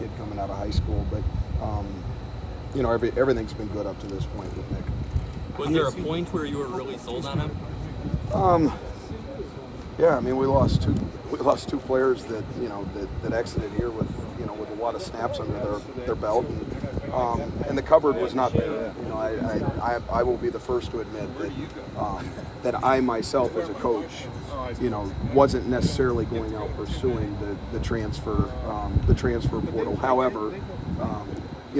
kid coming out of high school. But, everything's been good up to this point with Nick. Was there a point where you were really sold on him? Yeah, I mean, we lost two players that that exited here with a lot of snaps under their belt, and the cupboard was not there. I will be the first to admit that I myself as a coach, wasn't necessarily going out pursuing the transfer portal. However,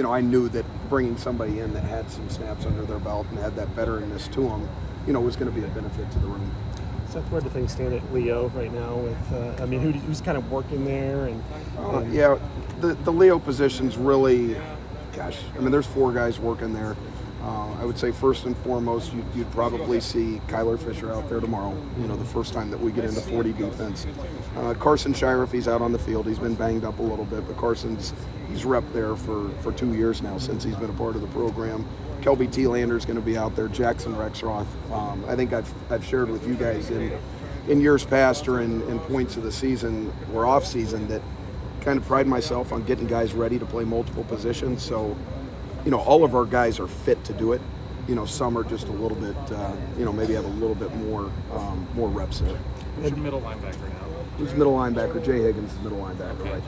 I knew that bringing somebody in that had some snaps under their belt and had that veteranness to them, was going to be a benefit to the room. Seth, where do things stand at Leo right now? With who's kind of working there? Yeah, the Leo position's really, there's 4 guys working there. I would say first and foremost, you'd probably see Kyler Fisher out there tomorrow. The first time that we get into 40 defense. Carson Shire, if he's out on the field, he's been banged up a little bit, but he's repped there for 2 years now since he's been a part of the program. Kelby T-Lander's going to be out there. Jackson Rexroth. I think I've shared with you guys in years past or in points of the season or off season that kind of pride myself on getting guys ready to play multiple positions. So, all of our guys are fit to do it. Some are just a little bit, maybe have a little bit more reps there. Who's your middle linebacker now? Who's middle linebacker? Jay Higgins is middle linebacker, right?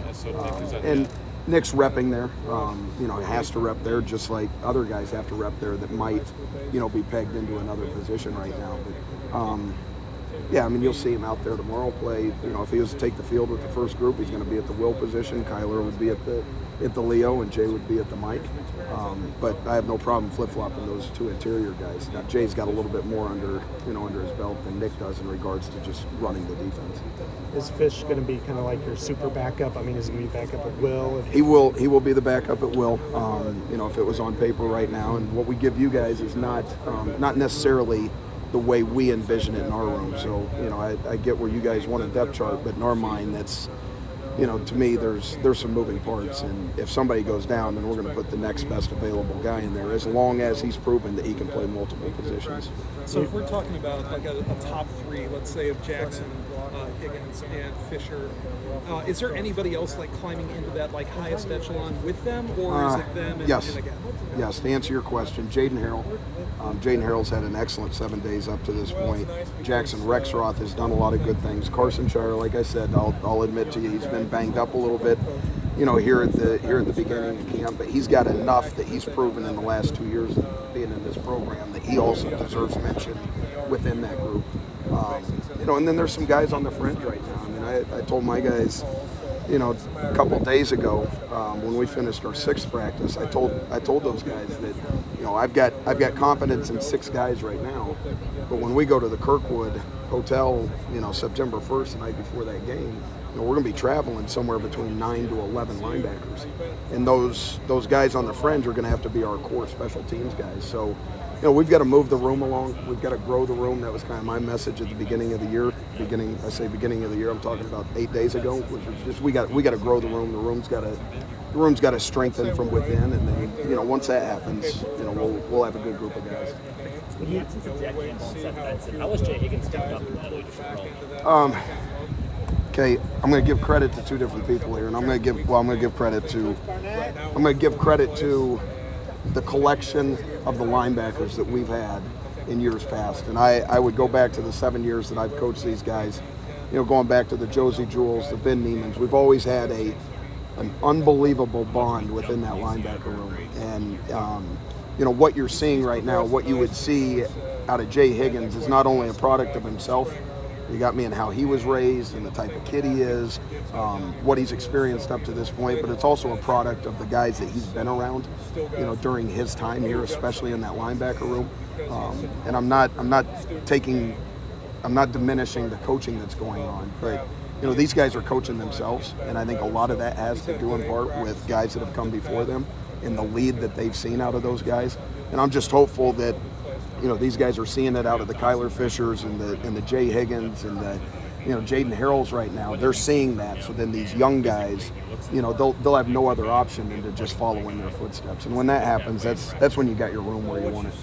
And Nick's repping there. Has to rep there just like other guys have to rep there that might, be pegged into another position right now. But, you'll see him out there tomorrow play. If he was to take the field with the first group, he's going to be at the will position. Kyler would be at the Leo, and Jay would be at the Mike. But I have no problem flip-flopping those 2 interior guys. Now, Jay's got a little bit more under his belt than Nick does in regards to just running the defense. Is Fish going to be kind of like your super backup? Is he going to be backup at will? He will be the backup at will. If it was on paper right now, and what we give you guys is not necessarily the way we envision it in our room. So, I get where you guys want a depth chart, but in our mind, that's, to me, there's some moving parts. And if somebody goes down, then we're going to put the next best available guy in there, as long as he's proven that he can play multiple positions. So if we're talking about like a top 3, let's say of Jackson, Higgins, and Fisher, is there anybody else like climbing into that like highest echelon with them, or is it them and again? Yes, to answer your question, Jaden Harrell. Jaden Harrell's had an excellent 7 days up to this point. Jackson Rexroth has done a lot of good things. Carson Shire, like I said, I'll admit to you, he's been banged up a little bit, here at the beginning of camp, but he's got enough that he's proven in the last 2 years of being in this program that he also deserves mention within that group. And then there's some guys on the fringe right now. I told my guys, a couple days ago when we finished our 6th practice, I told those guys that, I've got confidence in 6 guys right now, but when we go to the Kirkwood Hotel, September 1st, the night before that game, we're going to be traveling somewhere between 9 to 11 linebackers, and those guys on the fringe are going to have to be our core special teams guys. So, we've got to move the room along. We've got to grow the room. That was kind of my message at the beginning of the year. Beginning of the year, I'm talking about 8 days ago, which was just we got to grow the room. The room's got to strengthen from within, and then once that happens, we'll have a good group of guys. How was Jay Higgins stepped up in that leadership role? Okay, I'm going to give credit to 2 different people here, and I'm going to give credit to the collection of the linebackers that we've had in years past. And I would go back to the 7 years that I've coached these guys, going back to the Josie Jewells, the Ben Niemans. We've always had an unbelievable bond within that linebacker room. And, what you're seeing right now, what you would see out of Jay Higgins is not only a product of himself. You got me in how he was raised and the type of kid he is, what he's experienced up to this point, but it's also a product of the guys that he's been around, during his time here, especially in that linebacker room. And I'm not diminishing the coaching that's going on, but these guys are coaching themselves, and I think a lot of that has to do in part with guys that have come before them and the lead that they've seen out of those guys. And I'm just hopeful that these guys are seeing it out of the Kyler Fishers and the Jay Higgins and the Jaden Harrell's right now, they're seeing that. So then these young guys, they'll have no other option than to just follow in their footsteps. And when that happens, that's when you got your room where you want it.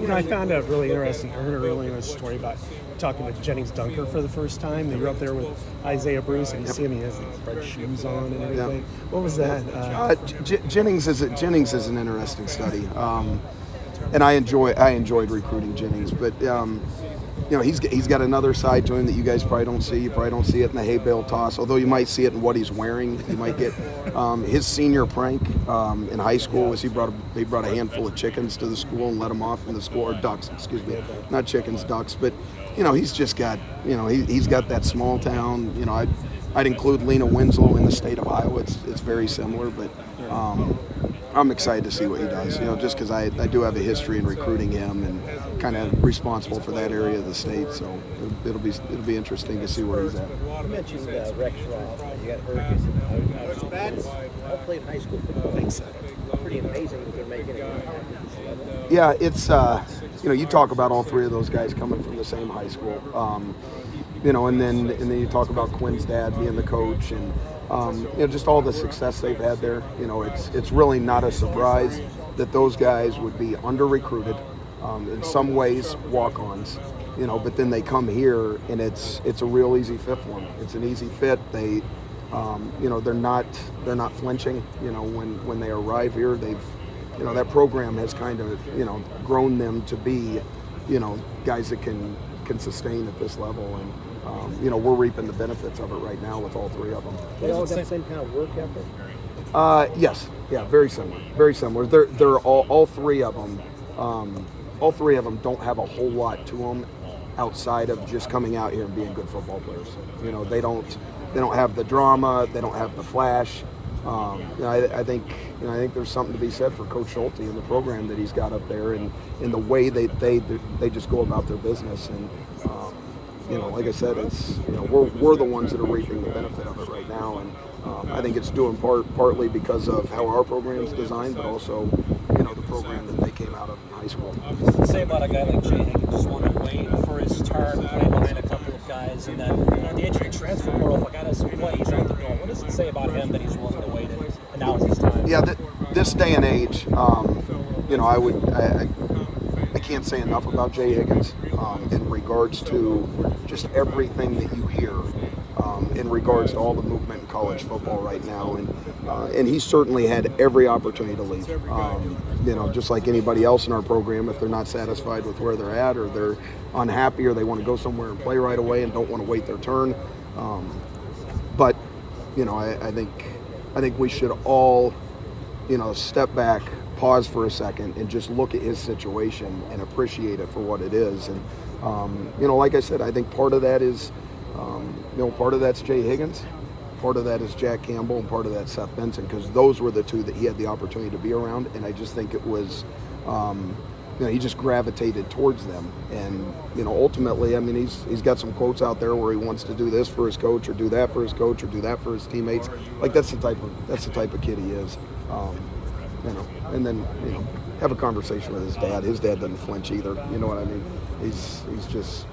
I found a really interesting, I heard a really interesting story about talking with Jennings Dunker for the first time. They were up there with Isaiah Bruce, and you see him, he has these red shoes on and everything. Yep. What was that? Jennings is an interesting study, and I enjoyed recruiting Jennings, but he's got another side to him that you guys probably don't see. You probably don't see it in the hay bale toss, although you might see it in what he's wearing. You might get his senior prank in high school was he brought a handful of chickens to the school and let them off in the school, or ducks, excuse me, not chickens, ducks. But he's just got he's got that small town. I'd include Lena Winslow in the state of Iowa. It's very similar, but I'm excited to see what he does. Just because I do have a history in recruiting him and kind of responsible for that area of the state. So it'll be interesting to see where he's at. You mentioned Rex Roth. You got Hawkeyes. I played high school football. It's pretty amazing that they're making it. Yeah, it's you talk about all three of those guys coming from the same high school. And then you talk about Quinn's dad being the coach, and just all the success they've had there. It's really not a surprise that those guys would be under-recruited, in some ways walk-ons, but then they come here and it's a real easy fit for them. It's an easy fit. They they're not flinching. When they arrive here, they've that program has kind of grown them to be guys that can sustain at this level, and we're reaping the benefits of it right now with all three of them. They all got the same kind of work ethic? Yes, yeah, very similar. They're all three of them. All three of them don't have a whole lot to them outside of just coming out here and being good football players. They don't have the drama. They don't have the flash. I think there's something to be said for Coach Schulte and the program that he's got up there, and in the way they just go about their business. And like I said, it's we're the ones that are reaping the benefit of it right now, and I think it's due in partly because of how our program's designed, but also the program that they came out of in high school. What does it say about a guy like Jay Higgins just wanting to wait for his turn, play behind a couple of guys, and then the entry transfer portal, if a guy does some play, he's out the door. What does it say about him that he's willing to wait and now is his time? Yeah, this day and age, I can't say enough about Jay Higgins in regards to just everything that you hear in regards to all the movement in college football right now, and he certainly had every opportunity to leave. Just like anybody else in our program, if they're not satisfied with where they're at, or they're unhappy, or they want to go somewhere and play right away and don't want to wait their turn. But I think we should all step back, pause for a second, and just look at his situation and appreciate it for what it is. And like I said, I think part of that is part of that's Jay Higgins, part of that is Jack Campbell, and part of that's Seth Benson, because those were the two that he had the opportunity to be around, and I just think it was he just gravitated towards them. And ultimately, I mean, he's got some quotes out there where he wants to do this for his coach, or do that for his coach, or do that for his teammates. Like that's the type of kid he is. And then have a conversation with his dad. His dad doesn't flinch either. You know what I mean? He's just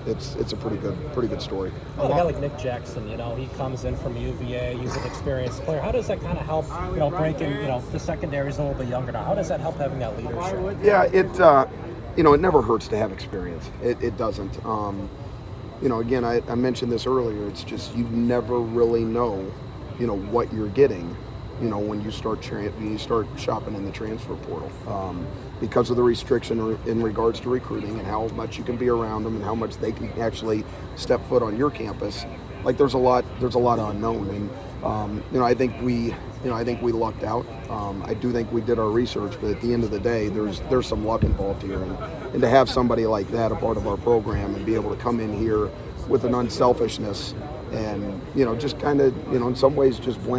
it's a pretty good story. Well, a guy like Nick Jackson, he comes in from UVA. He's an experienced player. How does that kind of help, breaking, the secondary's a little bit younger now. How does that help having that leadership? Yeah, it never hurts to have experience. It doesn't. Again, I mentioned this earlier. It's just you never really know, what you're getting, when you start shopping in the transfer portal. Because of the restriction in regards to recruiting and how much you can be around them and how much they can actually step foot on your campus, like there's a lot of unknown, and I think we lucked out. I do think we did our research, but at the end of the day, there's some luck involved here, and to have somebody like that a part of our program and be able to come in here with an unselfishness and just kind of in some ways just blend